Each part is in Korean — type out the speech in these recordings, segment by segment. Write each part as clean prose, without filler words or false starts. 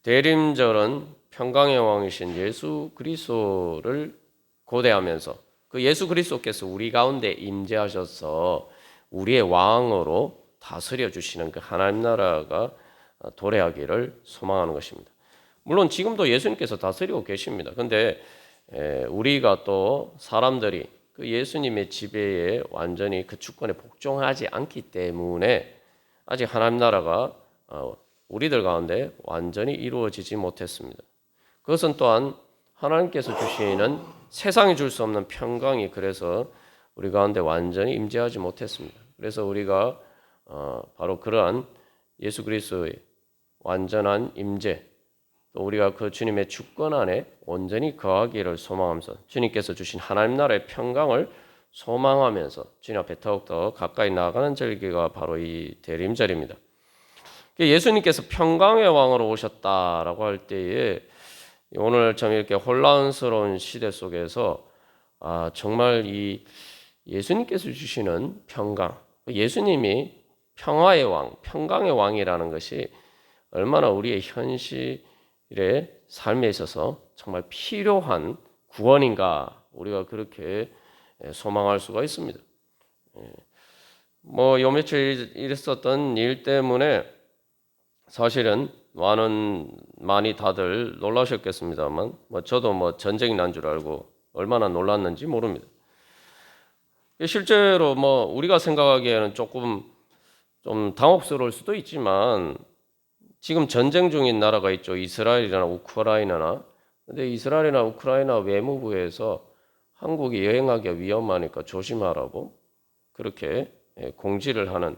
대림절은 평강의 왕이신 예수 그리스도를 고대하면서 그 예수 그리스도께서 우리 가운데 임재하셔서 우리의 왕으로 다스려 주시는 그 하나님 나라가 도래하기를 소망하는 것입니다. 물론 지금도 예수님께서 다스리고 계십니다. 그런데 우리가 또 사람들이 그 예수님의 지배에 완전히 그 주권에 복종하지 않기 때문에 아직 하나님 나라가 우리들 가운데 완전히 이루어지지 못했습니다. 그것은 또한 하나님께서 주시는 세상이 줄 수 없는 평강이 그래서 우리 가운데 완전히 임재하지 못했습니다. 그래서 우리가 바로 그러한 예수 그리스도의 완전한 임재, 또 우리가 그 주님의 주권 안에 온전히 거하기를 소망하면서 주님께서 주신 하나님 나라의 평강을 소망하면서 주님 앞에 더욱더 가까이 나아가는 절기가 바로 이 대림절입니다. 예수님께서 평강의 왕으로 오셨다라고 할 때에 오늘 참 이렇게 혼란스러운 시대 속에서 정말 이 예수님께서 주시는 평강, 예수님이 평화의 왕, 평강의 왕이라는 것이 얼마나 우리의 현실의 삶에 있어서 정말 필요한 구원인가 우리가 그렇게 소망할 수가 있습니다. 요 며칠 있었던 일 때문에 사실은 많이 다들 놀라셨겠습니다만 저도 전쟁이 난 줄 알고 얼마나 놀랐는지 모릅니다. 실제로 우리가 생각하기에는 조금 좀 당혹스러울 수도 있지만 지금 전쟁 중인 나라가 있죠. 이스라엘이나 우크라이나나. 근데 이스라엘이나 우크라이나 외무부에서 한국이 여행하기가 위험하니까 조심하라고 그렇게 공지를 하는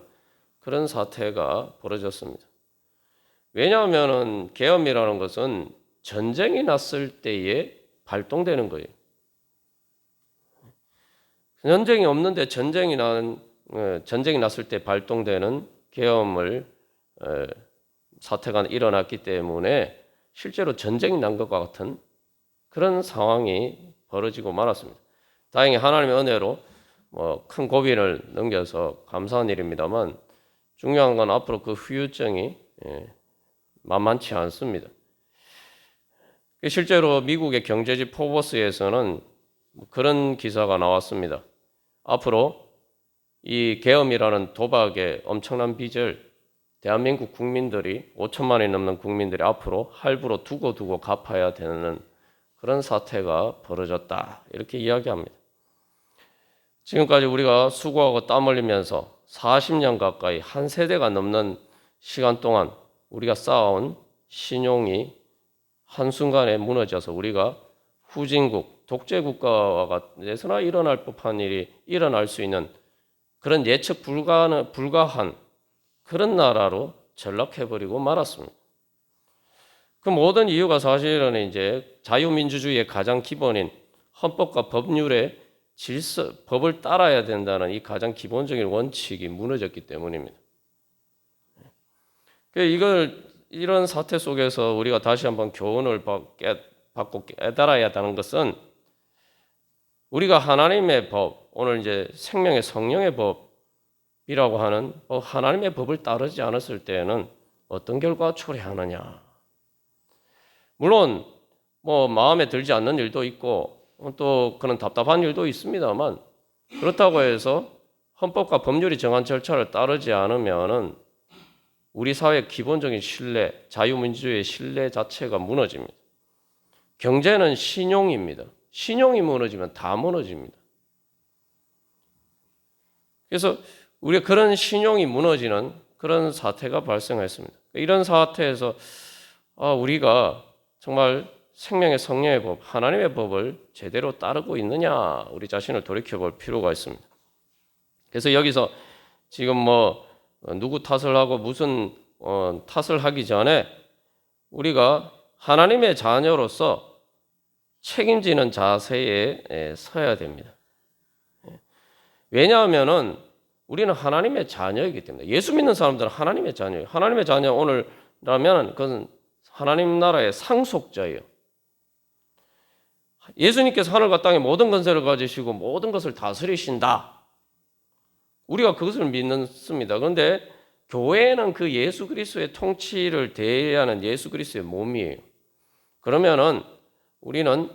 그런 사태가 벌어졌습니다. 왜냐하면 계엄이라는 것은 전쟁이 났을 때에 발동되는 거예요. 전쟁이 없는데 전쟁이 났을 때 발동되는 계엄을 사태가 일어났기 때문에 실제로 전쟁이 난 것과 같은 그런 상황이 벌어지고 말았습니다. 다행히 하나님의 은혜로 큰 고비를 넘겨서 감사한 일입니다만 중요한 건 앞으로 그 후유증이 만만치 않습니다. 실제로 미국의 경제지 포버스에서는 그런 기사가 나왔습니다. 앞으로 이 계엄이라는 도박의 엄청난 빚을 대한민국 국민들이 5천만이 넘는 국민들이 앞으로 할부로 두고 갚아야 되는 그런 사태가 벌어졌다 이렇게 이야기합니다. 지금까지 우리가 수고하고 땀 흘리면서 40년 가까이 한 세대가 넘는 시간 동안 우리가 쌓아온 신용이 한순간에 무너져서 우리가 후진국, 독재국가와 내서나 일어날 법한 일이 일어날 수 있는 그런 예측 불가한 그런 나라로 전락해버리고 말았습니다. 그 모든 이유가 사실은 이제 자유민주주의의 가장 기본인 헌법과 법률의 질서, 법을 따라야 된다는 이 가장 기본적인 원칙이 무너졌기 때문입니다. 이런 사태 속에서 우리가 다시 한번 교훈을 받고 깨달아야 하는 것은 우리가 하나님의 법, 오늘 이제 생명의 성령의 법이라고 하는 하나님의 법을 따르지 않았을 때에는 어떤 결과가 초래하느냐. 물론 마음에 들지 않는 일도 있고 또 그런 답답한 일도 있습니다만 그렇다고 해서 헌법과 법률이 정한 절차를 따르지 않으면은 우리 사회의 기본적인 신뢰, 자유민주주의의 신뢰 자체가 무너집니다. 경제는 신용입니다. 신용이 무너지면 다 무너집니다. 그래서 우리가 그런 신용이 무너지는 그런 사태가 발생했습니다. 이런 사태에서 우리가 정말 생명의 성령의 법, 하나님의 법을 제대로 따르고 있느냐 우리 자신을 돌이켜볼 필요가 있습니다. 그래서 여기서 지금 누구 탓을 하고 무슨 탓을 하기 전에 우리가 하나님의 자녀로서 책임지는 자세에 서야 됩니다. 왜냐하면은 우리는 하나님의 자녀이기 때문에 예수 믿는 사람들은 하나님의 자녀예요. 하나님의 자녀 오늘라면 그것은 하나님 나라의 상속자예요. 예수님께서 하늘과 땅의 모든 권세를 가지시고 모든 것을 다스리신다. 우리가 그것을 믿습니다. 그런데 교회는 그 예수 그리스도의 통치를 대하는 예수 그리스도의 몸이에요. 그러면은 우리는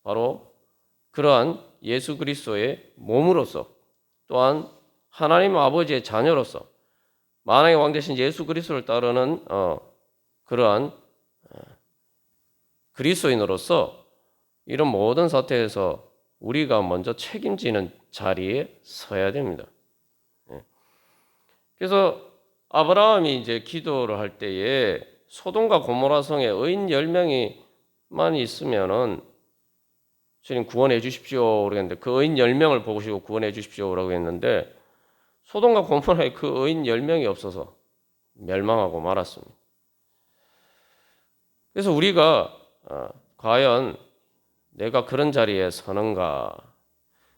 바로 그러한 예수 그리스도의 몸으로서 또한 하나님 아버지의 자녀로서 만왕의 왕 되신 예수 그리스도를 따르는 그러한 그리스도인으로서 이런 모든 사태에서 우리가 먼저 책임지는 자리에 서야 됩니다. 그래서 아브라함이 이제 기도를 할 때에 소돔과 고모라 성에 의인 10명이만 있으면은 주님 구원해 주십시오 그랬는데 그 의인 10명을 보시고 구원해 주십시오라고 했는데 소돔과 고모라에 그 의인 10명이 없어서 멸망하고 말았습니다. 그래서 우리가 과연 내가 그런 자리에 서는가?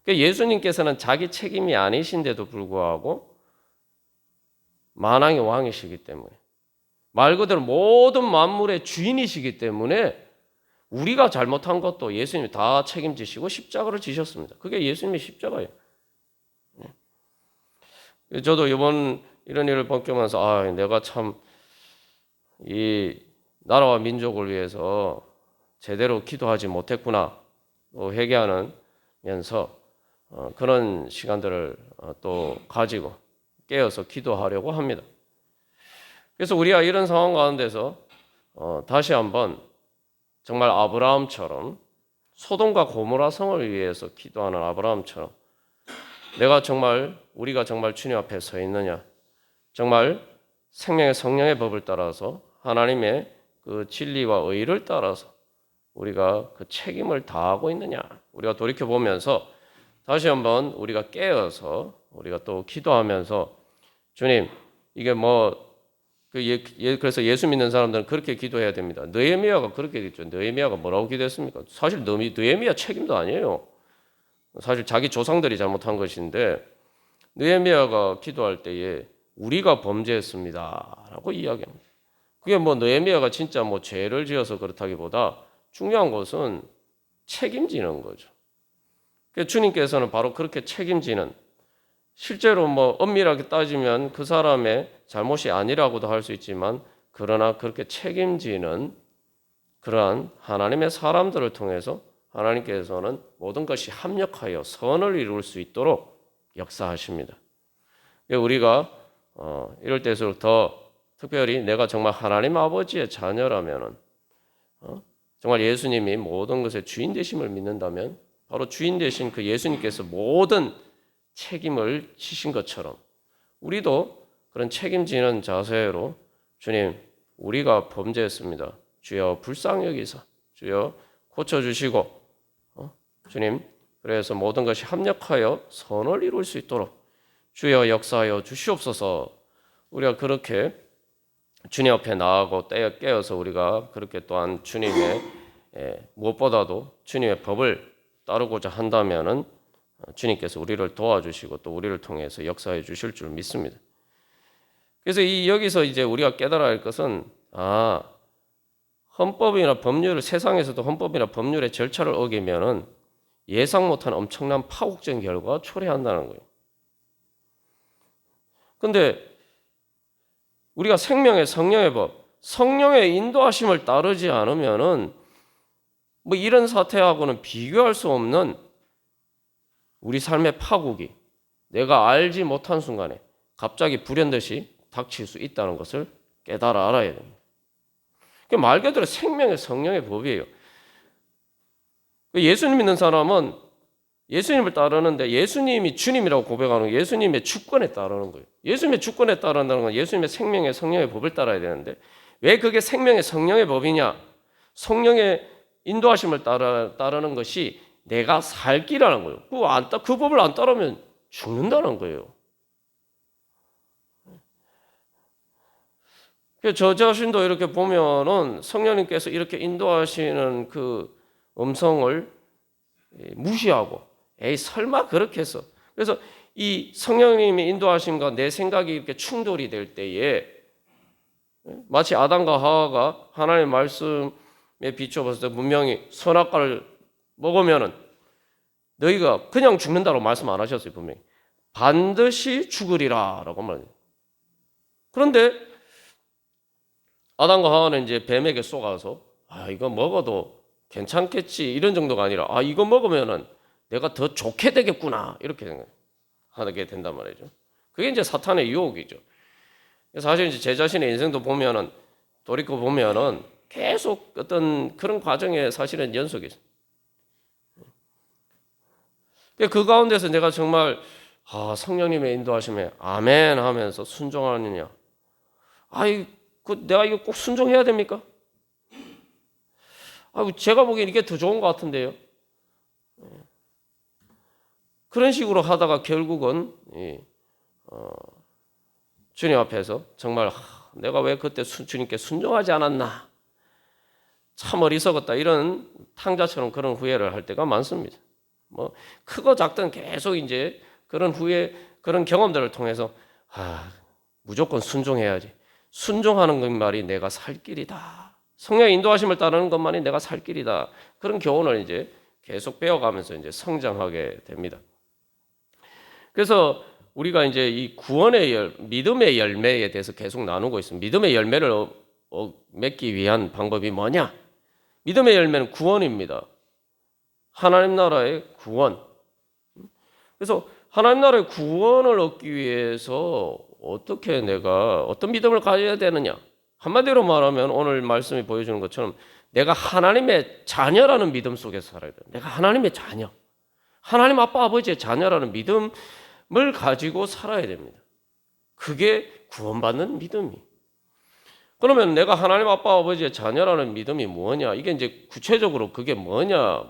예수님께서는 자기 책임이 아니신데도 불구하고 만왕의 왕이시기 때문에 말 그대로 모든 만물의 주인이시기 때문에 우리가 잘못한 것도 예수님이 다 책임지시고 십자가를 지셨습니다. 그게 예수님의 십자가예요. 저도 이번 이런 일을 겪으면서 내가 참 이 나라와 민족을 위해서 제대로 기도하지 못했구나 또 회개하면서 그런 시간들을 또 가지고 깨어서 기도하려고 합니다. 그래서 우리가 이런 상황 가운데서 다시 한번 정말 아브라함처럼 소돔과 고모라 성을 위해서 기도하는 아브라함처럼 우리가 정말 주님 앞에 서 있느냐, 정말 생명의 성령의 법을 따라서 하나님의 그 진리와 의를 따라서 우리가 그 책임을 다하고 있느냐, 우리가 돌이켜 보면서 다시 한번 우리가 깨어서 우리가 또 기도하면서 주님 이게 그래서 예수 믿는 사람들은 그렇게 기도해야 됩니다. 느헤미야가 그렇게 했죠. 느헤미야가 뭐라고 기도했습니까? 사실 느헤미야 책임도 아니에요. 사실 자기 조상들이 잘못한 것인데 느헤미야가 기도할 때에 우리가 범죄했습니다라고 이야기합니다. 그게 느헤미야가 진짜 죄를 지어서 그렇다기보다 중요한 것은 책임지는 거죠. 주님께서는 바로 그렇게 책임지는, 실제로 엄밀하게 따지면 그 사람의 잘못이 아니라고도 할 수 있지만 그러나 그렇게 책임지는 그러한 하나님의 사람들을 통해서 하나님께서는 모든 것이 합력하여 선을 이룰 수 있도록 역사하십니다. 우리가 이럴 때일수록 더 특별히 내가 정말 하나님 아버지의 자녀라면은 정말 예수님이 모든 것의 주인 되심을 믿는다면 바로 주인 되신 그 예수님께서 모든 책임을 지신 것처럼 우리도 그런 책임지는 자세로 주님 우리가 범죄했습니다. 주여 불쌍히 여기사 주여 고쳐주시고 주님 그래서 모든 것이 합력하여 선을 이룰 수 있도록 주여 역사하여 주시옵소서. 우리가 그렇게 주님 앞에 나아가고 깨어서 우리가 그렇게 또한 주님의 무엇보다도 주님의 법을 따르고자 한다면은 주님께서 우리를 도와주시고 또 우리를 통해서 역사해 주실 줄 믿습니다. 그래서 여기서 이제 우리가 깨달아야 할 것은 헌법이나 법률을 세상에서도 헌법이나 법률의 절차를 어기면은 예상 못한 엄청난 파국적인 결과가 초래한다는 거예요. 근데 우리가 생명의 성령의 법, 성령의 인도하심을 따르지 않으면은 이런 사태하고는 비교할 수 없는 우리 삶의 파국이 내가 알지 못한 순간에 갑자기 불현듯이 닥칠 수 있다는 것을 깨달아 알아야 됩니다. 말 그대로 생명의 성령의 법이에요. 예수님 믿는 사람은 예수님을 따르는데 예수님이 주님이라고 고백하는 거 예수님의 주권에 따르는 거예요. 예수님의 주권에 따른다는 건 예수님의 생명의 성령의 법을 따라야 되는데 왜 그게 생명의 성령의 법이냐? 성령의 인도하심을 따르는 것이 내가 살 길이라는 거예요. 그 법을 안 따르면 죽는다는 거예요. 저 자신도 이렇게 보면은 성령님께서 이렇게 인도하시는 그 음성을 무시하고 설마 그렇게 해서 그래서 이 성령님의 인도하심과 내 생각이 이렇게 충돌이 될 때에 마치 아담과 하와가 하나님의 말씀에 비춰봤을 때 분명히 선악과를 먹으면은 너희가 그냥 죽는다고 말씀 안 하셨어요. 분명히 반드시 죽으리라 라고 말해요. 그런데 아담과 하와는 이제 뱀에게 속아서 이거 먹어도 괜찮겠지 이런 정도가 아니라 이거 먹으면은 내가 더 좋게 되겠구나 이렇게 하게 된단 말이죠. 그게 이제 사탄의 유혹이죠. 사실 이제 제 자신의 인생도 보면은 돌이켜 보면은 계속 어떤 그런 과정에 사실은 연속이 있어요. 그 가운데서 내가 정말 성령님의 인도하심에 아멘 하면서 순종하느냐. 내가 이거 꼭 순종해야 됩니까? 제가 보기엔 이게 더 좋은 것 같은데요. 그런 식으로 하다가 결국은 주님 앞에서 정말 내가 왜 그때 주님께 순종하지 않았나. 참 어리석었다. 이런 탕자처럼 그런 후회를 할 때가 많습니다. 뭐 크고 작든 계속 이제 그런 후회, 그런 경험들을 통해서 무조건 순종해야지. 순종하는 것만이 내가 살 길이다. 성령의 인도하심을 따르는 것만이 내가 살 길이다. 그런 교훈을 이제 계속 배워가면서 이제 성장하게 됩니다. 그래서 우리가 이제 이 구원의 믿음의 열매에 대해서 계속 나누고 있습니다. 믿음의 열매를 맺기 위한 방법이 뭐냐? 믿음의 열매는 구원입니다. 하나님 나라의 구원. 그래서 하나님 나라의 구원을 얻기 위해서 어떻게 내가 어떤 믿음을 가져야 되느냐? 한마디로 말하면 오늘 말씀이 보여주는 것처럼 내가 하나님의 자녀라는 믿음 속에서 살아야 돼요. 내가 하나님의 자녀. 하나님 아빠 아버지의 자녀라는 믿음을 가지고 살아야 됩니다. 그게 구원받는 믿음이. 그러면 내가 하나님 아빠 아버지의 자녀라는 믿음이 뭐냐? 이게 이제 구체적으로 그게 뭐냐?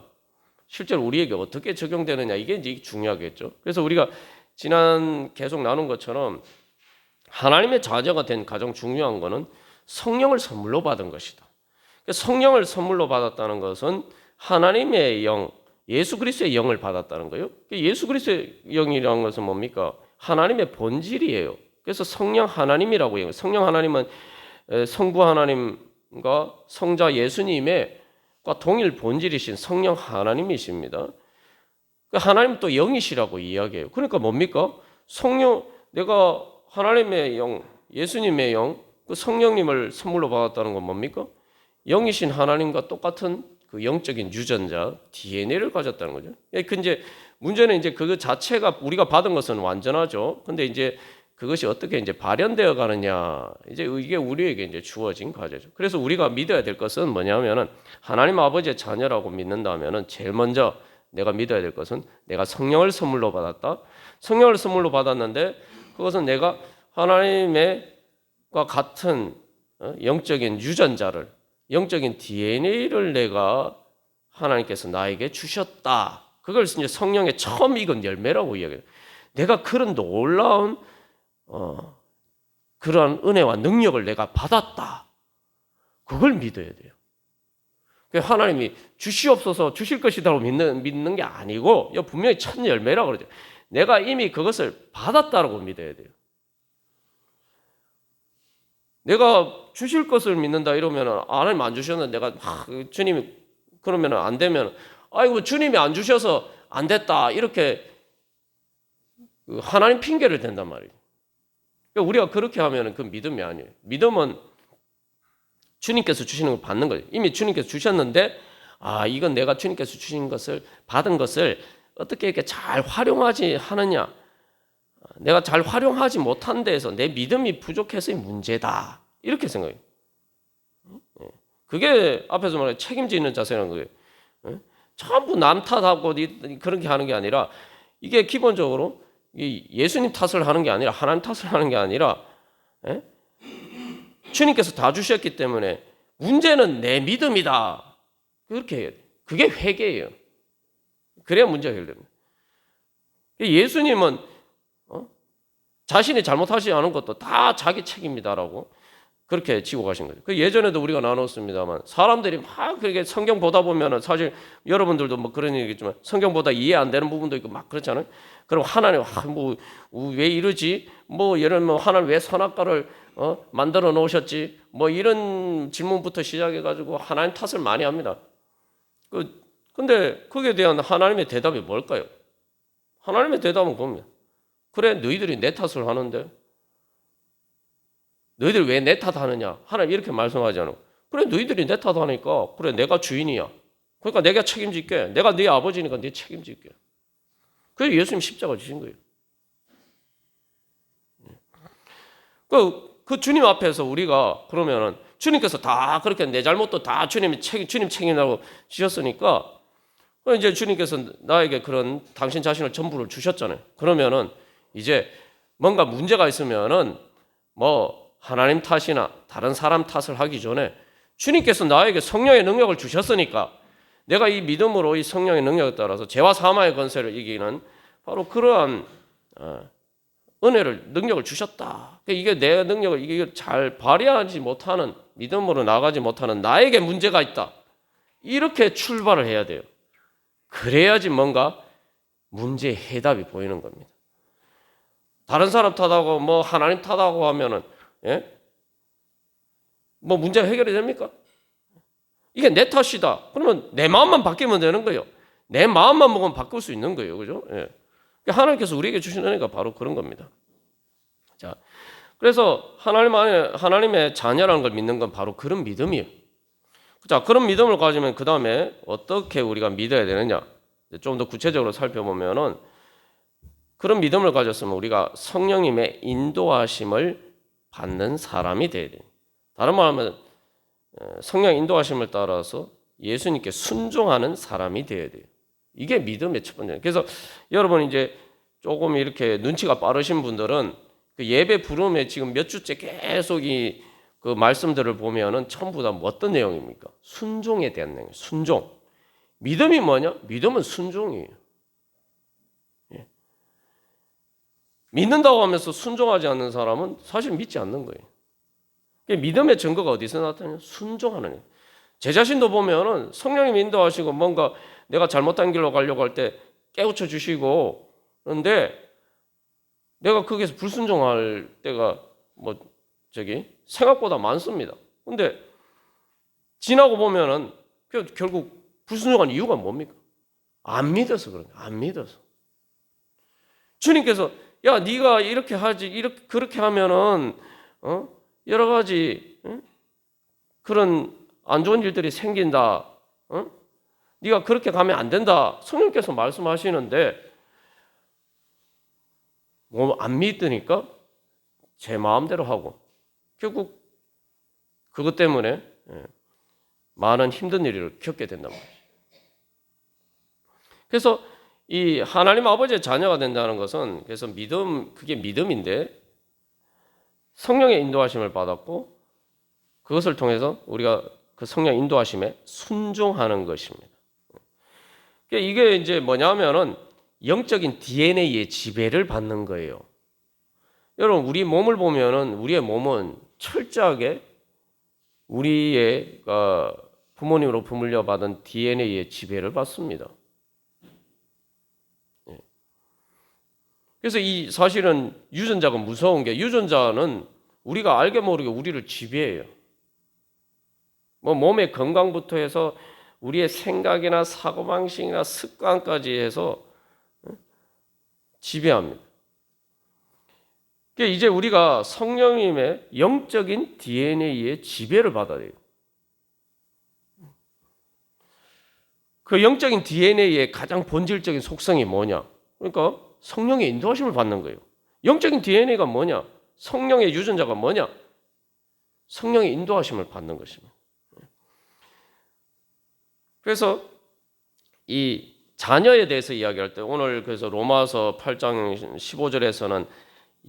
실제로 우리에게 어떻게 적용되느냐? 이게 이제 중요하겠죠. 그래서 우리가 지난 계속 나눈 것처럼 하나님의 자녀가 된 가장 중요한 것은 성령을 선물로 받은 것이다. 성령을 선물로 받았다는 것은 하나님의 영, 예수 그리스도의 영을 받았다는 거예요. 예수 그리스도의 영이라는 것은 뭡니까? 하나님의 본질이에요. 그래서 성령 하나님이라고 해요. 성령 하나님은 성부 하나님과 성자 예수님의 동일 본질이신 성령 하나님이십니다. 하나님 또 영이시라고 이야기해요. 그러니까 뭡니까? 내가 하나님의 영, 예수님의 영, 그 성령님을 선물로 받았다는 건 뭡니까? 영이신 하나님과 똑같은 그 영적인 유전자 DNA를 가졌다는 거죠. 근데 문제는 이제 그 자체가 우리가 받은 것은 완전하죠. 근데 이제 그것이 어떻게 이제 발현되어 가느냐, 이제 이게 우리에게 이제 주어진 과제죠. 그래서 우리가 믿어야 될 것은 뭐냐면은 하나님 아버지의 자녀라고 믿는다면은 제일 먼저 내가 믿어야 될 것은 내가 성령을 선물로 받았다. 성령을 선물로 받았는데 그것은 내가 하나님과 같은 영적인 유전자를, 영적인 DNA를 내가 하나님께서 나에게 주셨다. 그걸 이제 성령의 처음 익은 열매라고 이야기해요. 내가 그런 놀라운 그러한 은혜와 능력을 내가 받았다. 그걸 믿어야 돼요. 하나님이 주시옵소서 주실 것이라고 믿는 게 아니고 분명히 첫 열매라고 그러죠. 내가 이미 그것을 받았다라고 믿어야 돼요. 내가 주실 것을 믿는다 이러면 하나님 안 주셨는데 내가 주님이 그러면 안 되면 주님이 안 주셔서 안 됐다 이렇게 하나님 핑계를 댄단 말이에요. 우리가 그렇게 하면 그 믿음이 아니에요. 믿음은 주님께서 주시는 걸 받는 거예요. 이미 주님께서 주셨는데 이건 내가 주님께서 주신 것을 받은 것을 어떻게 이렇게 잘 활용하지 하느냐, 내가 잘 활용하지 못한 데에서 내 믿음이 부족해서의 문제다 이렇게 생각해요. 그게 앞에서 말한 책임지는 자세라는 거예요. 전부 남 탓하고 그렇게 하는 게 아니라 이게 기본적으로 예수님 탓을 하는 게 아니라 하나님 탓을 하는 게 아니라 주님께서 다 주셨기 때문에 문제는 내 믿음이다. 그렇게 해야 돼. 그게 회개예요. 그래야 문제가 해결됩니다. 예수님은 자신이 잘못하지 않은 것도 다 자기 책임이다라고 그렇게 지고 가신 거죠. 예전에도 우리가 나눴습니다만 사람들이 막 그렇게 성경 보다 보면은 사실 여러분들도 뭐 그런 얘기겠지만 성경 보다 이해 안 되는 부분도 있고 막 그렇잖아요. 그럼 하나님 왜 이러지? 예를 들면 하나님 왜 선악과를 만들어 놓으셨지? 이런 질문부터 시작해 가지고 하나님 탓을 많이 합니다. 근데 거기에 대한 하나님의 대답이 뭘까요? 하나님의 대답은 겁니다. 그래 너희들이 내 탓을 하는데 너희들 왜 내 탓하느냐? 하나님 이렇게 말씀하잖아. 그래 너희들이 내 탓하니까 그래 내가 주인이야. 그러니까 내가 책임질게. 내가 네 아버지니까 네 책임질게. 그래서 예수님 십자가 지신 거예요. 그 주님 앞에서 우리가 그러면은 주님께서 다 그렇게 내 잘못도 다 주님 책임이라고 지셨으니까 이제 주님께서 나에게 그런 당신 자신을 전부를 주셨잖아요. 그러면은 이제 뭔가 문제가 있으면은 뭐 하나님 탓이나 다른 사람 탓을 하기 전에 주님께서 나에게 성령의 능력을 주셨으니까 내가 이 믿음으로 이 성령의 능력에 따라서 죄와 사망의 권세를 이기는 바로 그러한 능력을 주셨다. 이게 내 능력을 이게 잘 발휘하지 못하는 믿음으로 나가지 못하는 나에게 문제가 있다. 이렇게 출발을 해야 돼요. 그래야지 뭔가 문제의 해답이 보이는 겁니다. 다른 사람 탓하고 뭐 하나님 탓하고 하면은 뭐 문제가 해결이 됩니까? 이게 내 탓이다. 그러면 내 마음만 바뀌면 되는 거예요. 내 마음만 먹으면 바꿀 수 있는 거예요. 그죠? 하나님께서 우리에게 주신 은혜가 바로 그런 겁니다. 자, 그래서 하나님의 자녀라는 걸 믿는 건 바로 그런 믿음이에요. 자, 그런 믿음을 가지면 그 다음에 어떻게 우리가 믿어야 되느냐? 좀 더 구체적으로 살펴보면은 그런 믿음을 가졌으면 우리가 성령님의 인도하심을 받는 사람이 돼야 돼요. 다른 말하면 성령 인도하심을 따라서 예수님께 순종하는 사람이 돼야 돼요. 이게 믿음의 첫 번째. 그래서 여러분 이제 조금 이렇게 눈치가 빠르신 분들은 그 예배 부름에 지금 몇 주째 계속 그 말씀들을 보면은 전부 다 어떤 내용입니까? 순종에 대한 내용. 순종. 믿음이 뭐냐? 믿음은 순종이에요. 믿는다고 하면서 순종하지 않는 사람은 사실 믿지 않는 거예요. 믿음의 증거가 어디서 나타나냐? 순종하는 거예요. 제 자신도 보면은 성령님 인도하시고 뭔가 내가 잘못한 길로 가려고 할 때 깨우쳐 주시고 그런데 내가 거기서 불순종할 때가 생각보다 많습니다. 근데 지나고 보면은 결국 불순종한 이유가 뭡니까? 안 믿어서 그런 거예요. 안 믿어서. 주님께서 야 네가 이렇게 하지 그렇게 하면은 여러 가지 그런 안 좋은 일들이 생긴다. 네가 그렇게 가면 안 된다. 성령께서 말씀하시는데 뭐 안 믿으니까 제 마음대로 하고 결국 그것 때문에 많은 힘든 일을 겪게 된단 말이죠. 그래서 이 하나님 아버지의 자녀가 된다는 것은 그래서 그게 믿음인데 성령의 인도하심을 받았고 그것을 통해서 우리가 그 성령 인도하심에 순종하는 것입니다. 이게 이제 뭐냐면은 영적인 DNA의 지배를 받는 거예요. 여러분 우리 몸을 보면은 우리의 몸은 철저하게 우리의 부모님으로 부물려 받은 DNA의 지배를 받습니다. 그래서 이 사실은 유전자가 무서운 게 유전자는 우리가 알게 모르게 우리를 지배해요. 뭐 몸의 건강부터 해서 우리의 생각이나 사고방식이나 습관까지 해서 지배합니다. 그러니까 이제 우리가 성령님의 영적인 DNA의 지배를 받아야 돼요. 그 영적인 DNA의 가장 본질적인 속성이 뭐냐? 그러니까 성령의 인도하심을 받는 거예요. 영적인 DNA가 뭐냐? 성령의 유전자가 뭐냐? 성령의 인도하심을 받는 것입니다. 그래서 이 자녀에 대해서 이야기할 때 오늘 그래서 로마서 8장 15절에서는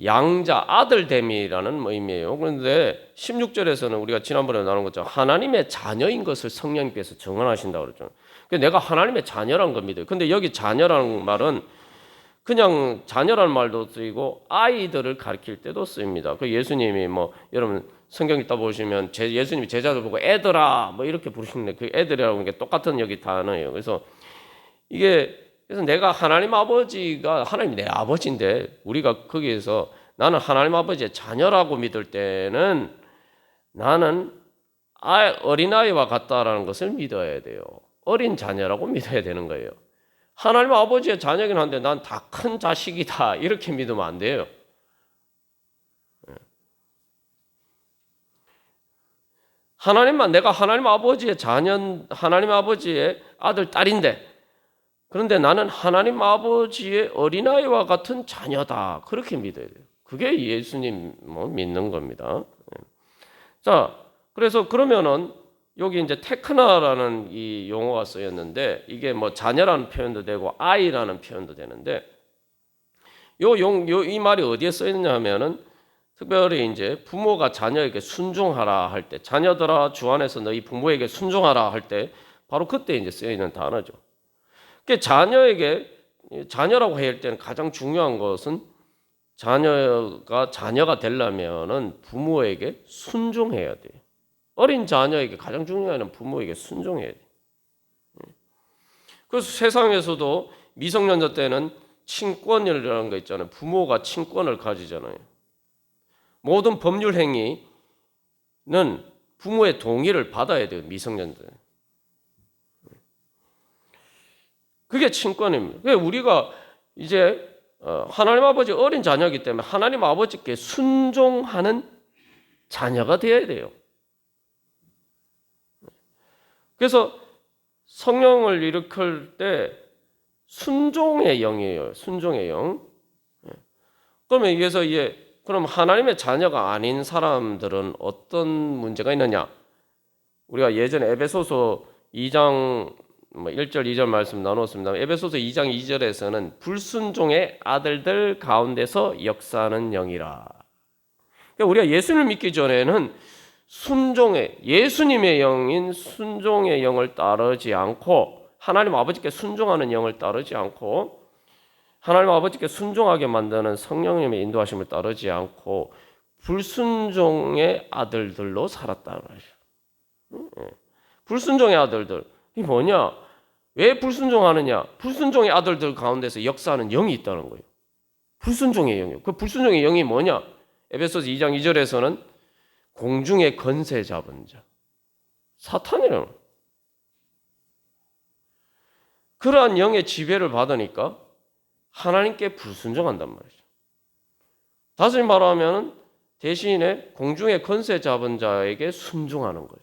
양자 아들됨이라는 의미예요. 그런데 16절에서는 우리가 지난번에 나눈 것처럼 하나님의 자녀인 것을 성령님께서 정언하신다고 그랬죠. 내가 하나님의 자녀라는 겁니다. 근데 여기 자녀라는 말은 그냥 자녀라는 말도 쓰이고 아이들을 가리킬 때도 쓰입니다. 그 예수님이 여러분 성경 읽다 보시면 예수님이 제자들 보고 애들아 이렇게 부르시는데 그 애들이라고 하는 게 똑같은 여기 단어예요. 그래서 내가 하나님 아버지가 하나님이 내 아버지인데 우리가 거기에서 나는 하나님 아버지의 자녀라고 믿을 때는 나는 어린아이와 같다라는 것을 믿어야 돼요. 어린 자녀라고 믿어야 되는 거예요. 하나님 아버지의 자녀긴 한데 난 다 큰 자식이다 이렇게 믿으면 안 돼요. 내가 하나님 아버지의 자녀, 하나님 아버지의 아들, 딸인데, 그런데 나는 하나님 아버지의 어린아이와 같은 자녀다. 그렇게 믿어야 돼요. 그게 예수님 믿는 겁니다. 자, 그래서 그러면은 여기 이제 테크나라는 이 용어가 쓰였는데, 이게 뭐 자녀라는 표현도 되고 아이라는 표현도 되는데, 이 말이 어디에 쓰였냐 하면은 특별히 이제 부모가 자녀에게 순종하라 할 때, 자녀들아 주 안에서 너희 부모에게 순종하라 할 때, 바로 그때 이제 쓰여 있는 단어죠. 그 자녀라고 해야 할 때는 가장 중요한 것은 자녀가 되려면은 부모에게 순종해야 돼요. 어린 자녀에게 가장 중요한 건 부모에게 순종해야 돼요. 그래서 세상에서도 미성년자 때는 친권이라는 거 있잖아요. 부모가 친권을 가지잖아요. 모든 법률 행위는 부모의 동의를 받아야 돼요. 미성년자. 그게 친권입니다. 그러니까 우리가 이제 하나님 아버지 어린 자녀이기 때문에 하나님 아버지께 순종하는 자녀가 되어야 돼요. 그래서 성령을 일으킬 때 순종의 영이에요. 순종의 영. 그러면 여기서 그럼 하나님의 자녀가 아닌 사람들은 어떤 문제가 있느냐? 우리가 예전에 에베소서 2장 1절 2절 말씀 나눴습니다. 에베소서 2장 2절에서는 불순종의 아들들 가운데서 역사하는 영이라. 그러니까 우리가 예수를 믿기 전에는 예수님의 영인 순종의 영을 따르지 않고, 하나님 아버지께 순종하는 영을 따르지 않고, 하나님 아버지께 순종하게 만드는 성령님의 인도하심을 따르지 않고 불순종의 아들들로 살았다는 거죠. 불순종의 아들들. 이게 뭐냐? 왜 불순종하느냐? 불순종의 아들들 가운데서 역사하는 영이 있다는 거예요. 불순종의 영이요. 그 불순종의 영이 뭐냐? 에베소서 2장 2절에서는 공중의 권세 잡은 자, 사탄이라는 거예요. 그러한 영의 지배를 받으니까 하나님께 불순종한단 말이죠. 다시 말하면 대신에 공중의 권세 잡은 자에게 순종하는 거죠.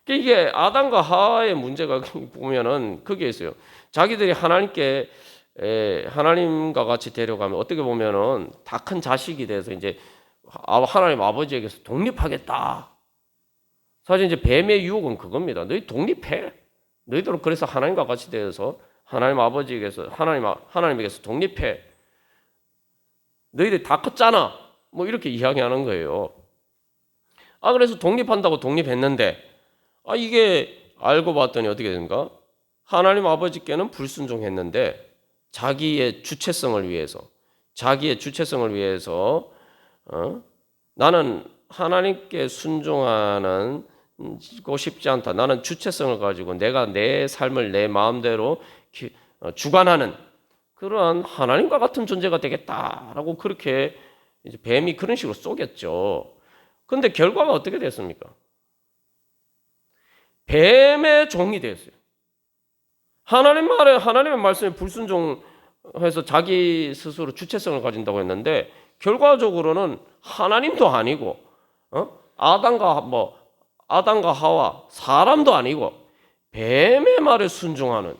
이게 아담과 하와의 문제가 보면은 그게 있어요. 자기들이 하나님과 같이 데려가면 어떻게 보면은 다 큰 자식이 돼서 이제 하나님 아버지에게서 독립하겠다. 사실 이제 뱀의 유혹은 그겁니다. 너희 독립해. 너희들은 그래서 하나님과 같이 되어서 하나님 아버지에게서 하나님에게서 독립해. 너희들이 다 컸잖아. 뭐 이렇게 이야기하는 거예요. 그래서 독립한다고 독립했는데 이게 알고 봤더니 어떻게 된가? 하나님 아버지께는 불순종했는데 자기의 주체성을 위해서 나는 하나님께 순종하는 고 싶지 않다. 나는 주체성을 가지고 내가 내 삶을 내 마음대로 주관하는 그러한 하나님과 같은 존재가 되겠다라고 그렇게 이제 뱀이 그런 식으로 쏘겠죠. 그런데 결과가 어떻게 됐습니까? 뱀의 종이 됐어요. 하나님의 말씀에 불순종해서 자기 스스로 주체성을 가진다고 했는데 결과적으로는 하나님도 아니고 아담과 하와 사람도 아니고 뱀의 말에 순종하는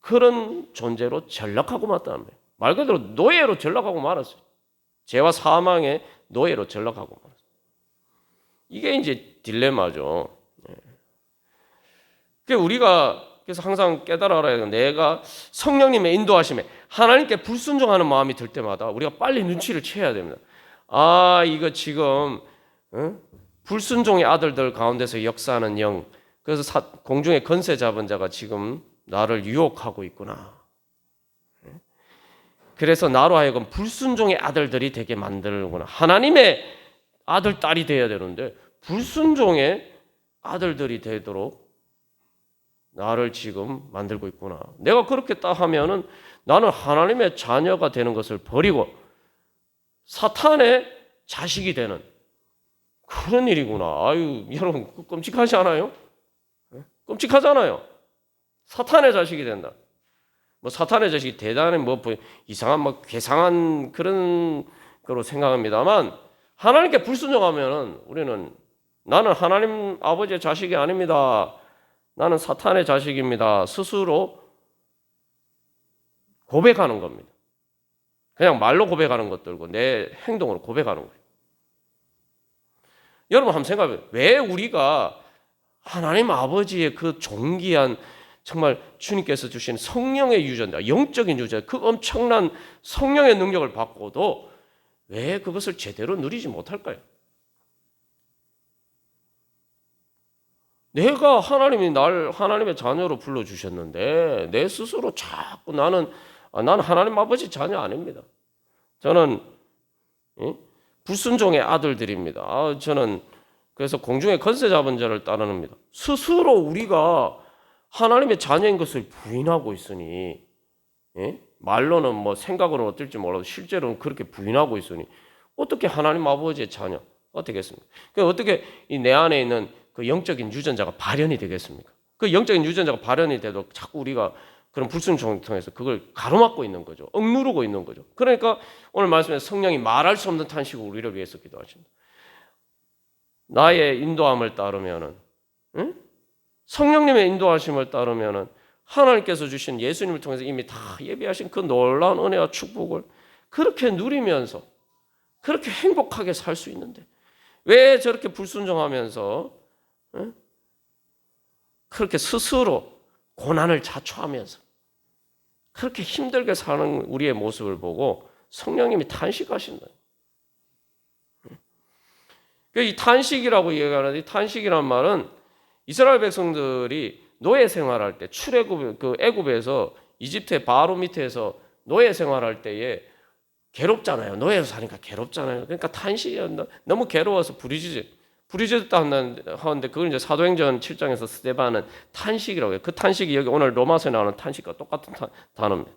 그런 존재로 전락하고 말았다는 거예요. 말 그대로 노예로 전락하고 말았어요. 죄와 사망의 노예로 전락하고 말았어요. 이게 이제 딜레마죠. 우리가 그래서 항상 깨달아야 해요. 내가 성령님의 인도하심에 하나님께 불순종하는 마음이 들 때마다 우리가 빨리 눈치를 채야 됩니다. 이거 지금 불순종의 아들들 가운데서 역사하는 영, 그래서 공중의 권세 잡은 자가 지금 나를 유혹하고 있구나. 그래서 나로 하여금 불순종의 아들들이 되게 만들구나. 하나님의 아들, 딸이 되어야 되는데 불순종의 아들들이 되도록 나를 지금 만들고 있구나. 내가 그렇게 딱 하면은 나는 하나님의 자녀가 되는 것을 버리고 사탄의 자식이 되는 그런 일이구나. 여러분 끔찍하지 않아요? 끔찍하잖아요. 사탄의 자식이 된다. 사탄의 자식이 대단히 이상한 괴상한 그런 거로 생각합니다만 하나님께 불순종하면은 우리는 나는 하나님 아버지의 자식이 아닙니다. 나는 사탄의 자식입니다. 스스로 고백하는 겁니다. 그냥 말로 고백하는 것들고 내 행동으로 고백하는 거예요. 여러분 한번 생각해 보세요. 왜 우리가 하나님 아버지의 그 존귀한 정말 주님께서 주신 성령의 유전자, 영적인 유전자, 그 엄청난 성령의 능력을 받고도 왜 그것을 제대로 누리지 못할까요? 내가 하나님이 날 하나님의 자녀로 불러주셨는데 내 스스로 자꾸 나는 하나님 아버지 자녀 아닙니다. 저는 불순종의 아들들입니다. 저는 그래서 공중의 권세 잡은 자를 따르는니다. 스스로 우리가 하나님의 자녀인 것을 부인하고 있으니 말로는 뭐 생각으로는 어떨지 몰라도 실제로는 그렇게 부인하고 있으니 어떻게 하나님 아버지의 자녀가 되겠습니까? 어떻게 내 안에 있는 그 영적인 유전자가 발현이 되겠습니까? 그 영적인 유전자가 발현이 돼도 자꾸 우리가 그런 불순종을 통해서 그걸 가로막고 있는 거죠. 억누르고 있는 거죠. 그러니까 오늘 말씀에 성령이 말할 수 없는 탄식을 우리를 위해서 기도하십니다. 나의 인도함을 따르면은, 성령님의 인도하심을 따르면은 하나님께서 주신 예수님을 통해서 이미 다 예비하신 그 놀라운 은혜와 축복을 그렇게 누리면서 그렇게 행복하게 살 수 있는데 왜 저렇게 불순종하면서 그렇게 스스로 고난을 자초하면서 그렇게 힘들게 사는 우리의 모습을 보고 성령님이 탄식하신다. 이 탄식이라고 얘기하는데 이 탄식이란 말은 이스라엘 백성들이 노예 생활할 때 출애굽 그 애굽에서 이집트의 바로 밑에서 노예 생활할 때에 괴롭잖아요. 노예로 사니까 괴롭잖아요. 그러니까 탄식이 너무 괴로워서 부르짖었다 하는데 그걸 이제 사도행전 7장에서 스데반은 탄식이라고 해요. 그 탄식이 여기 오늘 로마서에 나오는 탄식과 똑같은 단어입니다.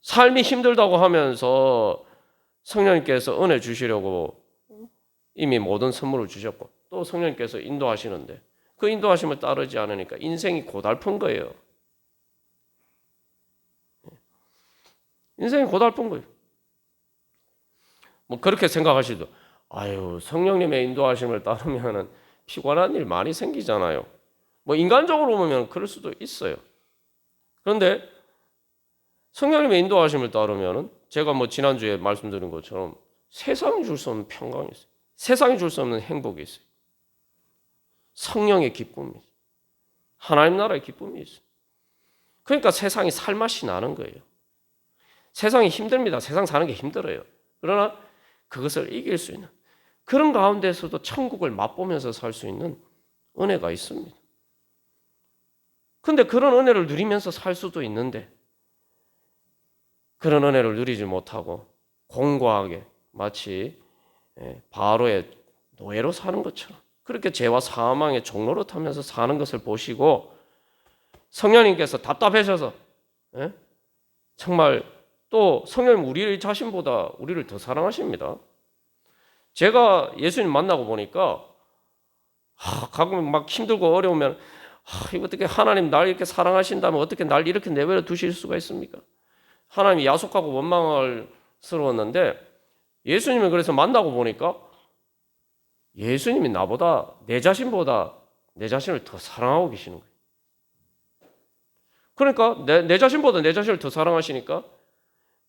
삶이 힘들다고 하면서 성령님께서 은혜 주시려고 이미 모든 선물을 주셨고 또 성령님께서 인도하시는데 그 인도하심을 따르지 않으니까 인생이 고달픈 거예요. 인생이 고달픈 거예요. 뭐 그렇게 생각하시도 아유 성령님의 인도하심을 따르면은 피곤한 일 많이 생기잖아요. 뭐 인간적으로 보면 그럴 수도 있어요. 그런데 성령님의 인도하심을 따르면은 제가 뭐 지난주에 말씀드린 것처럼 세상이 줄 수 없는 평강이 있어요. 세상이 줄 수 없는 행복이 있어요. 성령의 기쁨이 있어요. 하나님 나라의 기쁨이 있어요. 그러니까 세상이 살맛이 나는 거예요. 세상이 힘듭니다. 세상 사는 게 힘들어요. 그러나 그것을 이길 수 있는 그런 가운데서도 천국을 맛보면서 살 수 있는 은혜가 있습니다. 그런데 그런 은혜를 누리면서 살 수도 있는데 그런 은혜를 누리지 못하고 공고하게 마치 바로의 노예로 사는 것처럼 그렇게 죄와 사망의 종로로 타면서 사는 것을 보시고 성령님께서 답답하셔서 정말 또 성령님 우리 자신보다 우리를 더 사랑하십니다. 제가 예수님 만나고 보니까 가끔 막 힘들고 어려우면 이거 어떻게 하나님 날 이렇게 사랑하신다면 어떻게 날 이렇게 내버려 두실 수가 있습니까? 하나님이 야속하고 원망스러웠는데 예수님을 그래서 만나고 보니까 예수님이 나보다 내 자신보다 내 자신을 더 사랑하고 계시는 거예요. 그러니까 내 자신보다 내 자신을 더 사랑하시니까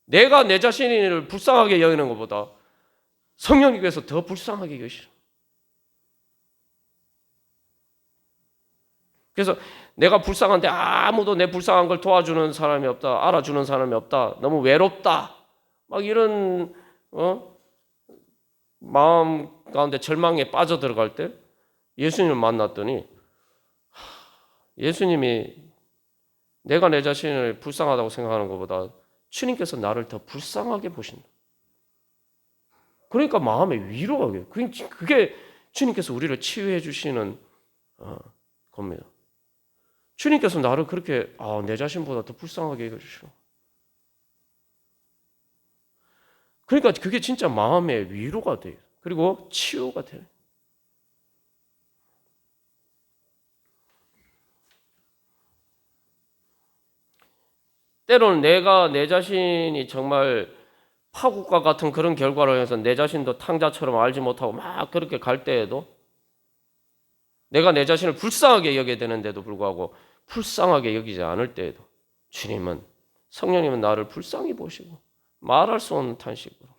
내가 내 자신을 불쌍하게 여기는 것보다 성령님께서 더 불쌍하게 여기시죠. 그래서 내가 불쌍한데 아무도 내 불쌍한 걸 도와주는 사람이 없다. 알아주는 사람이 없다. 너무 외롭다. 막 이런 마음 가운데 절망에 빠져들어갈 때 예수님을 만났더니 예수님이 내가 내 자신을 불쌍하다고 생각하는 것보다 주님께서 나를 더 불쌍하게 보신다. 그러니까 마음의 위로가 그게 주님께서 우리를 치유해 주시는 겁니다. 주님께서 나를 그렇게 내 자신보다 더 불쌍하게 해주시고 그러니까 그게 진짜 마음의 위로가 돼요. 그리고 치유가 돼요. 때로는 내가 내 자신이 정말 파국과 같은 그런 결과를 해서 내 자신도 탕자처럼 알지 못하고 막 그렇게 갈 때에도 내가 내 자신을 불쌍하게 여겨야 되는데도 불구하고 불쌍하게 여기지 않을 때에도 주님은 성령님은 나를 불쌍히 보시고 말할 수 없는 탄식으로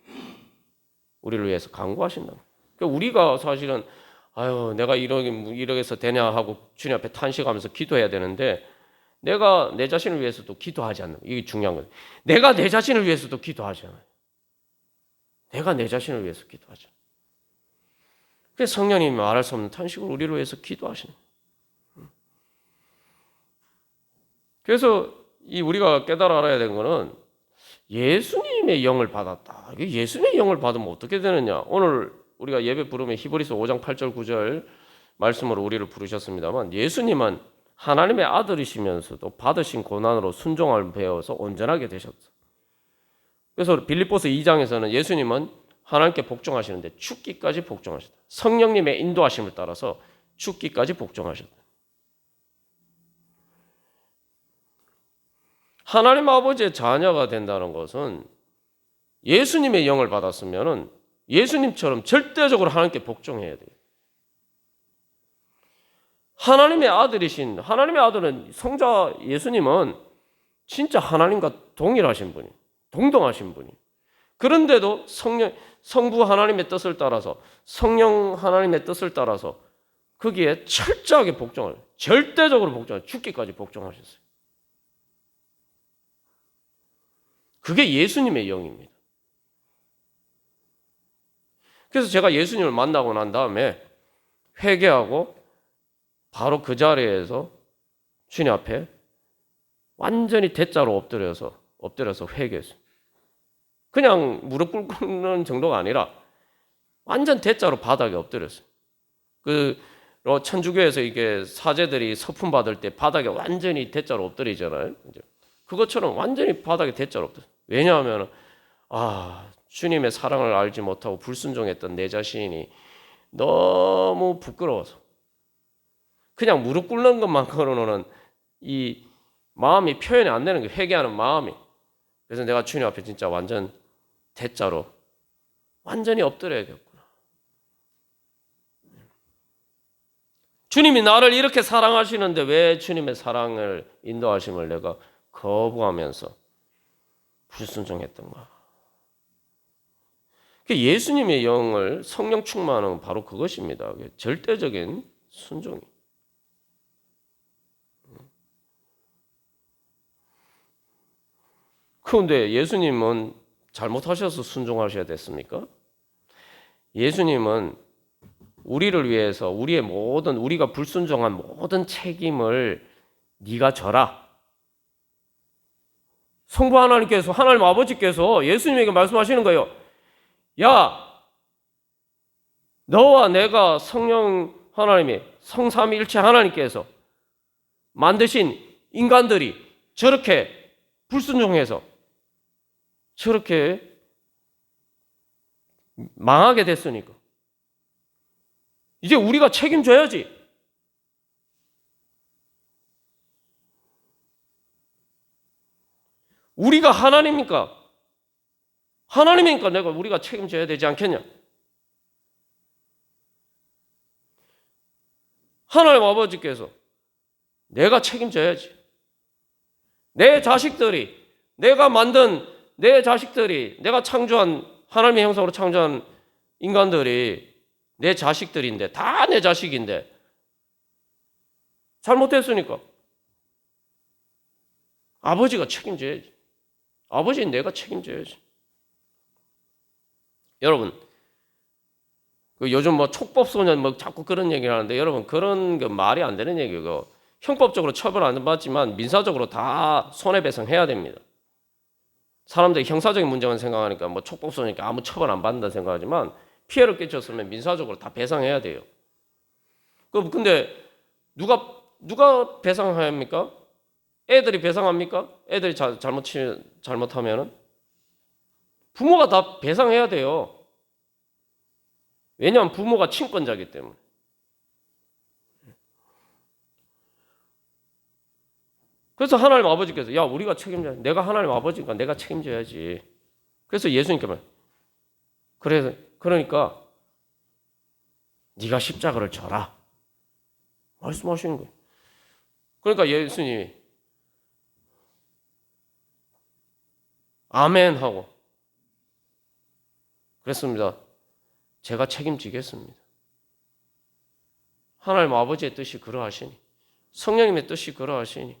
우리를 위해서 간구하신다. 그러니까 우리가 사실은 아유 내가 이렇게 해서 되냐 하고 주님 앞에 탄식하면서 기도해야 되는데 내가 내 자신을 위해서도 기도하지 않는 이게 중요한 거예요. 내가 내 자신을 위해서도 기도하지 않아요. 내가 내 자신을 위해서 기도하죠. 그래서 성령님이 말할 수 없는 탄식으로 우리를 위해서 기도하시는 거예요. 그래서 우리가 깨달아 알아야 되는 거는 예수님의 영을 받았다. 예수님의 영을 받으면 어떻게 되느냐. 오늘 우리가 예배 부르면 히브리서 5장 8절 9절 말씀으로 우리를 부르셨습니다만 예수님은 하나님의 아들이시면서도 받으신 고난으로 순종을 배워서 온전하게 되셨어요. 그래서 빌립보서 2장에서는 예수님은 하나님께 복종하시는데 죽기까지 복종하셨다. 성령님의 인도하심을 따라서 죽기까지 복종하셨다. 하나님 아버지의 자녀가 된다는 것은 예수님의 영을 받았으면 예수님처럼 절대적으로 하나님께 복종해야 돼요. 하나님의 아들이신 하나님의 아들은 성자 예수님은 진짜 하나님과 동일하신 분이 동등하신 분이 그런데도 성부 하나님의 뜻을 따라서 성령 하나님의 뜻을 따라서 거기에 철저하게 복종을 절대적으로 복종을 죽기까지 복종하셨어요. 그게 예수님의 영입니다. 그래서 제가 예수님을 만나고 난 다음에 회개하고 바로 그 자리에서 주님 앞에 완전히 대자로 엎드려서 회개했어요. 그냥 무릎 꿇는 정도가 아니라 완전 대자로 바닥에 엎드렸어요. 천주교에서 이게 사제들이 서품 받을 때 바닥에 완전히 대자로 엎드리잖아요. 그것처럼 완전히 바닥에 대자로 엎드렸어요. 왜냐하면 주님의 사랑을 알지 못하고 불순종했던 내 자신이 너무 부끄러워서 그냥 무릎 꿇는 것만으로는 이 마음이 표현이 안 되는 거예요. 회개하는 마음이. 그래서 내가 주님 앞에 진짜 완전 대자로 완전히 엎드려야겠구나. 주님이 나를 이렇게 사랑하시는데 왜 주님의 사랑을 인도하심을 내가 거부하면서 불순종했던가. 예수님의 영을 성령 충만은 바로 그것입니다. 절대적인 순종이. 그런데 예수님은 잘못하셔서 순종하셔야 됐습니까? 예수님은 우리를 위해서 우리가 불순종한 모든 책임을 네가 져라. 성부 하나님께서 하나님 아버지께서 예수님에게 말씀하시는 거예요. 야, 너와 내가 성령 하나님이 성삼위일체 하나님께서 만드신 인간들이 저렇게 불순종해서 저렇게 망하게 됐으니까 이제 우리가 책임져야지. 우리가 하나님이니까 우리가 책임져야 되지 않겠냐? 하나님 아버지께서 내가 책임져야지. 내 자식들이 내가 창조한 하나님의 형상으로 창조한 인간들이 내 자식들인데 다 내 자식인데 잘못했으니까 아버지가 책임져야지. 아버지는 내가 책임져야지. 여러분, 요즘 촉법소년 자꾸 그런 얘기를 하는데 여러분 그런 거 말이 안 되는 얘기고 형법적으로 처벌 안 받지만 민사적으로 다 손해배상해야 됩니다. 사람들이 형사적인 문제만 생각하니까 촉법소니까 아무 처벌 안 받는다 생각하지만 피해를 끼쳤으면 민사적으로 다 배상해야 돼요. 근데 누가 배상합니까? 애들이 배상합니까? 애들이 잘못하면은 부모가 다 배상해야 돼요. 왜냐하면 부모가 친권자이기 때문에. 그래서 하나님 아버지께서 우리가 책임져야 내가 하나님 아버지니까 내가 책임져야지. 그래서 예수님께만 그러니까 네가 십자가를 져라 말씀하시는 거예요. 그러니까 예수님이 아멘 하고 그랬습니다. 제가 책임지겠습니다. 하나님 아버지의 뜻이 그러하시니 성령님의 뜻이 그러하시니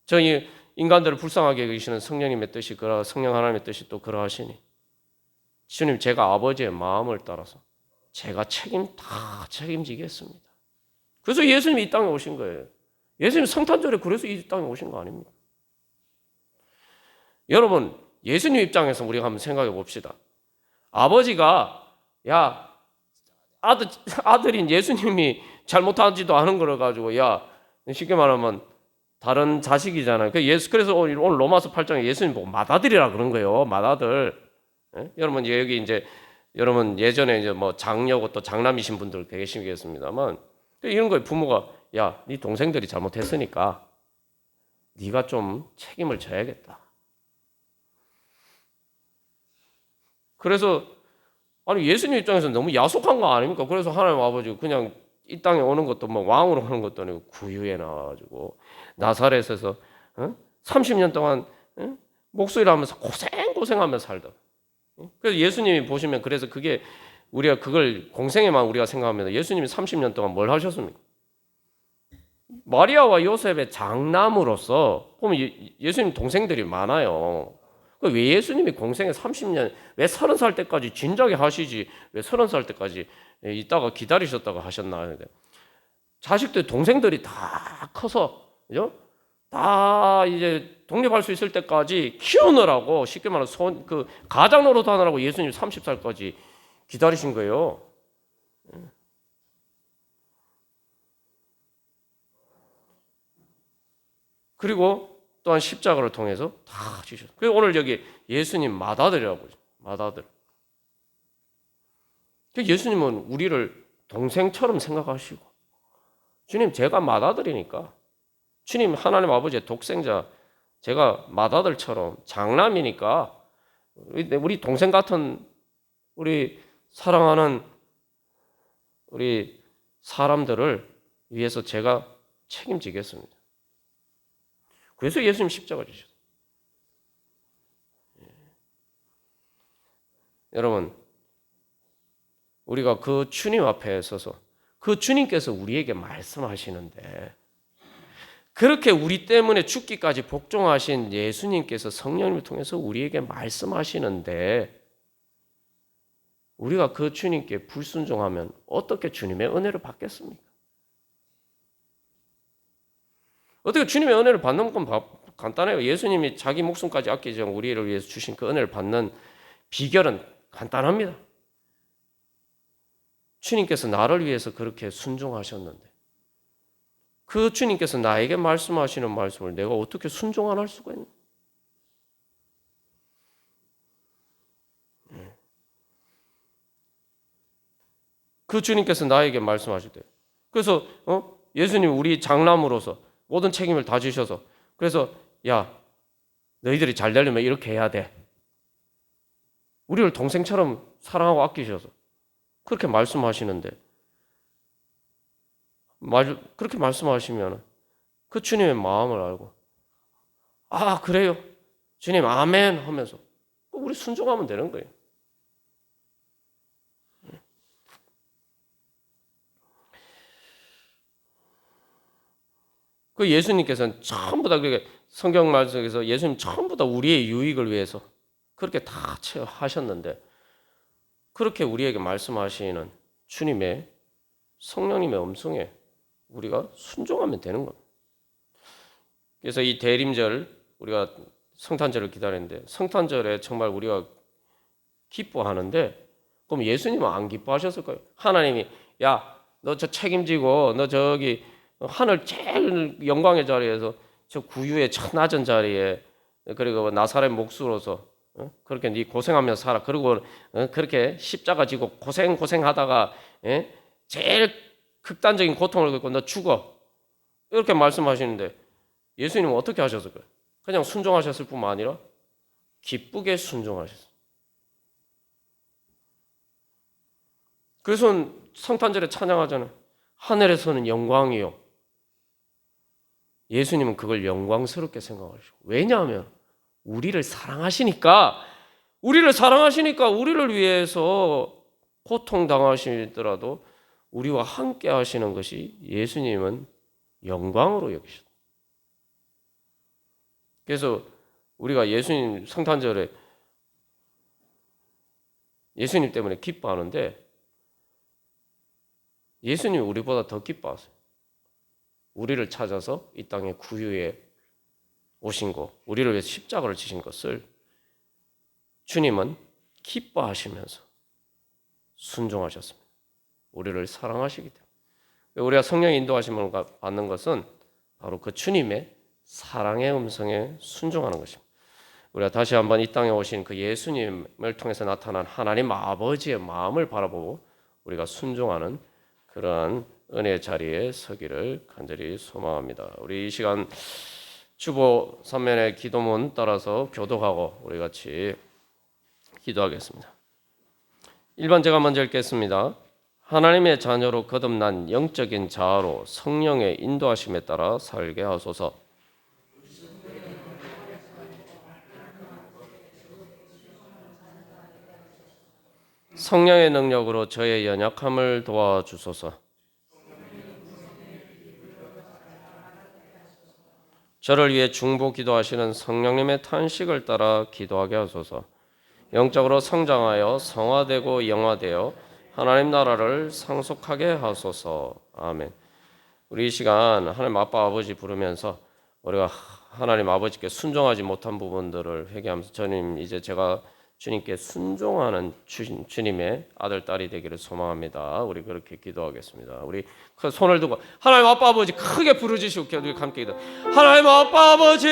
저희 인간들을 불쌍하게 여기시는 성령님의 뜻이 성령 하나님의 뜻이 또 그러하시니 주님 제가 아버지의 마음을 따라서 제가 다 책임지겠습니다. 그래서 예수님이 이 땅에 오신 거예요. 예수님 성탄절에 그래서 이 땅에 오신 거 아닙니까? 여러분 예수님 입장에서 우리가 한번 생각해 봅시다. 아버지가 야 아들인 예수님이 잘못하지도 않은 거를 가지고 야 쉽게 말하면 다른 자식이잖아요. 그래서 오늘 로마서 8장에 예수님 보고 맏아들이라 그런 거예요. 맏아들. 예? 여러분 여기 이제 여러분 예전에 이제 뭐 장녀고 또 장남이신 분들 계시겠습니다만 이런 거예요. 부모가 야, 네 동생들이 잘못했으니까 네가 좀 책임을 져야겠다. 그래서 아니 예수님 입장에서는 너무 야속한 거 아닙니까? 그래서 하나님 아버지 그냥 이 땅에 오는 것도 뭐 왕으로 오는 것도 아니고 구유에 나와가지고 나사렛에서 30년 동안 목소리를 하면서 고생하면서 살다. 그래서 예수님이 보시면 그래서 그게 우리가 그걸 공생에만 우리가 생각하면 예수님이 30년 동안 뭘 하셨습니까? 마리아와 요셉의 장남으로서 보면 예수님 동생들이 많아요. 왜 예수님이 공생에 30년 왜 30살 때까지 진작에 하시지 왜 30살 때까지 있다가 기다리셨다가 하셨나? 자식들 동생들이 다 커서 그죠? 다 이제 독립할 수 있을 때까지 키우느라고 쉽게 말해서 가장 노릇 하느라고 예수님 30살까지 기다리신 거예요. 그리고 또한 십자가를 통해서 다 지셨어요. 그래서 오늘 여기 예수님 맏아들이라고 그러죠. 맏아들. 예수님은 우리를 동생처럼 생각하시고 주님 제가 맏아들이니까 주님 하나님 아버지의 독생자 제가 맏아들처럼 장남이니까 우리 동생 같은 우리 사랑하는 우리 사람들을 위해서 제가 책임지겠습니다. 그래서 예수님 십자가 지셨어요. 여러분 우리가 그 주님 앞에 서서 그 주님께서 우리에게 말씀하시는데 그렇게 우리 때문에 죽기까지 복종하신 예수님께서 성령님을 통해서 우리에게 말씀하시는데 우리가 그 주님께 불순종하면 어떻게 주님의 은혜를 받겠습니까? 어떻게 주님의 은혜를 받는 건 간단해요. 예수님이 자기 목숨까지 아끼지 않고 우리를 위해서 주신 그 은혜를 받는 비결은 간단합니다. 주님께서 나를 위해서 그렇게 순종하셨는데 그 주님께서 나에게 말씀하시는 말씀을 내가 어떻게 순종 안 할 수가 있나? 그 주님께서 나에게 말씀하실 때 그래서 예수님 우리 장남으로서 모든 책임을 다 지셔서 그래서 야 너희들이 잘 되려면 이렇게 해야 돼. 우리를 동생처럼 사랑하고 아끼셔서 그렇게 말씀하시는데 그렇게 말씀하시면 그 주님의 마음을 알고 아 그래요 주님 아멘 하면서 우리 순종하면 되는 거예요. 그 예수님께서는 전부 다 그렇게 성경 말씀에서 예수님 전부 다 우리의 유익을 위해서 그렇게 다 하셨는데 그렇게 우리에게 말씀하시는 주님의 성령님의 음성에 우리가 순종하면 되는 겁니다. 그래서 이 대림절 우리가 성탄절을 기다리는데 성탄절에 정말 우리가 기뻐하는데 그럼 예수님은 안 기뻐하셨을까요? 하나님이 야 너 저 책임지고 너 저기 하늘 제일 영광의 자리에서 저 구유의 첫 낮은 자리에 그리고 나사렛 목수로서 그렇게 네 고생하면서 살아. 그리고 그렇게 십자가 지고 고생하다가 제일 극단적인 고통을 겪고 너 죽어. 이렇게 말씀하시는데 예수님은 어떻게 하셨을까요? 그냥 순종하셨을 뿐만 아니라 기쁘게 순종하셨어요. 그래서 성탄절에 찬양하잖아요. 하늘에서는 영광이요. 예수님은 그걸 영광스럽게 생각하시고, 왜냐하면 우리를 사랑하시니까 우리를 위해서 고통당하시더라도 우리와 함께 하시는 것이 예수님은 영광으로 여기셨다. 그래서 우리가 예수님 성탄절에 예수님 때문에 기뻐하는데 예수님이 우리보다 더 기뻐하세요. 우리를 찾아서 이 땅에 구유에 오신 것, 우리를 위해서 십자가를 지신 것을 주님은 기뻐하시면서 순종하셨습니다. 우리를 사랑하시기 때문에. 우리가 성령의 인도하심을 받는 것은 바로 그 주님의 사랑의 음성에 순종하는 것입니다. 우리가 다시 한번 이 땅에 오신 그 예수님을 통해서 나타난 하나님 아버지의 마음을 바라보고 우리가 순종하는 그러한 은혜의 자리에 서기를 간절히 소망합니다. 우리 이 시간 주보 3면의 기도문 따라서 교독하고 우리 같이 기도하겠습니다. 1번 제가 먼저 읽겠습니다. 하나님의 자녀로 거듭난 영적인 자아로 성령의 인도하심에 따라 살게 하소서. 성령의 능력으로 저의 연약함을 도와주소서. 저를 위해 중보 기도하시는 성령님의 탄식을 따라 기도하게 하소서. 영적으로 성장하여 성화되고 영화되어 하나님 나라를 상속하게 하소서. 아멘. 우리 이 시간 하나님 아빠 아버지 부르면서 우리가 하나님 아버지께 순종하지 못한 부분들을 회개하면서 주님 이제 제가 주님께 순종하는 주님의 아들 딸이 되기를 소망합니다. 우리 그렇게 기도하겠습니다. 우리 손을 두고 하나님 아빠 아버지 크게 부르짖으시고 우리 함께 기도. 하나님 아빠 아버지